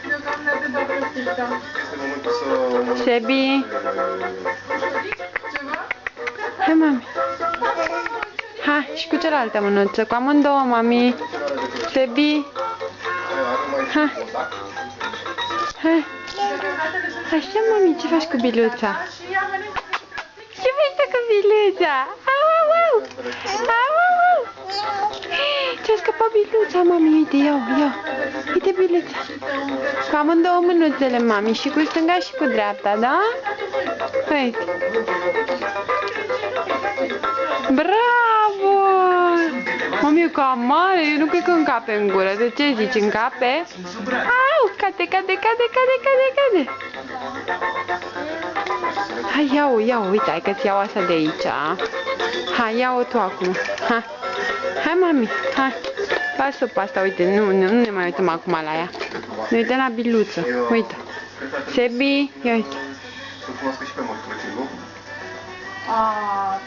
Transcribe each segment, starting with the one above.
Deocamdată dau plătit, da. Este momentul să... Sebi. Ceva? Hai, mami. Hai, și cu cealaltă mânuță, cu amândouă, mami. Sebi. Hai. Hai. Așa, mami, ce faci cu biluța? Ce faci tu cu biluța? Au, au, au! Au, au, au! Ce-a scăpat biluța, mami, uite, iau. Uite biluța. Cu amândouă mânuțele, mami, și cu stânga și cu dreapta, da? Uite. Bravo! Mami, e cam mare, eu nu cred că încape în gură. De ce zici, încape? Au, cade. Hai, ia-o, uite, hai că-ți iau asta de aici. Hai, ia-o tu acum. Hai, mami, hai. Lasă pe asta, uite, nu ne mai uităm acum la ea. Ne uităm la biluță, uite. Sebi, ia uite. Să cunoască și pe Moș Crăciun, nu?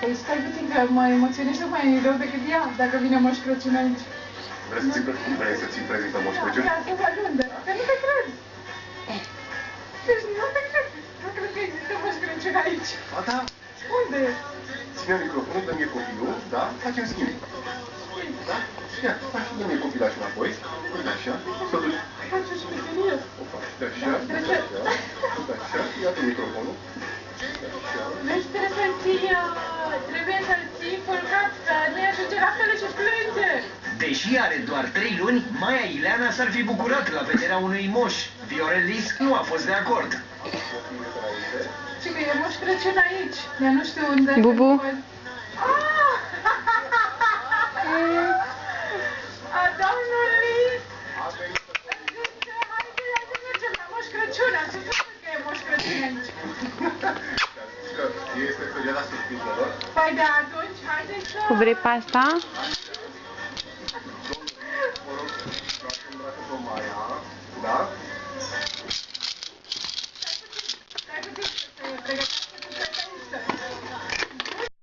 Păi stai puțin că mă emoționez mai rău decât ea, dacă vine Moș Crăciun aici. Vrei să ți-l prezintă Moș Crăciun? Da, să fac unde? Că nu te cred. Deci nu te cred. Nu cred că există Moș Crăciun aici. Ba da. Unde? Ține microfonul, dă-mi copilul, da? Facem schimb. Da? Ia, faci și dă-mi copilașul înapoi. Uite așa. Să duci. Faci o șmecherie. O faci de așa, de așa. Ia-te microfonul. Deci trebuie să-l ții culcat, că nu ajunge la fel și plânge. Deși are doar 3 luni, Maia Ileana s-ar fi bucurat la vederea unui moș. Viorelis nu a fost de acord. Și că e Moș Crăciun aici. Ea nu știu unde. Bubu. Domnului! Haide să mergem la Moș Crăciun. Am spus că e Moș Crăciun aici. Este perioada surprizelor. Păi de atunci, haideți să... Vrei pasta?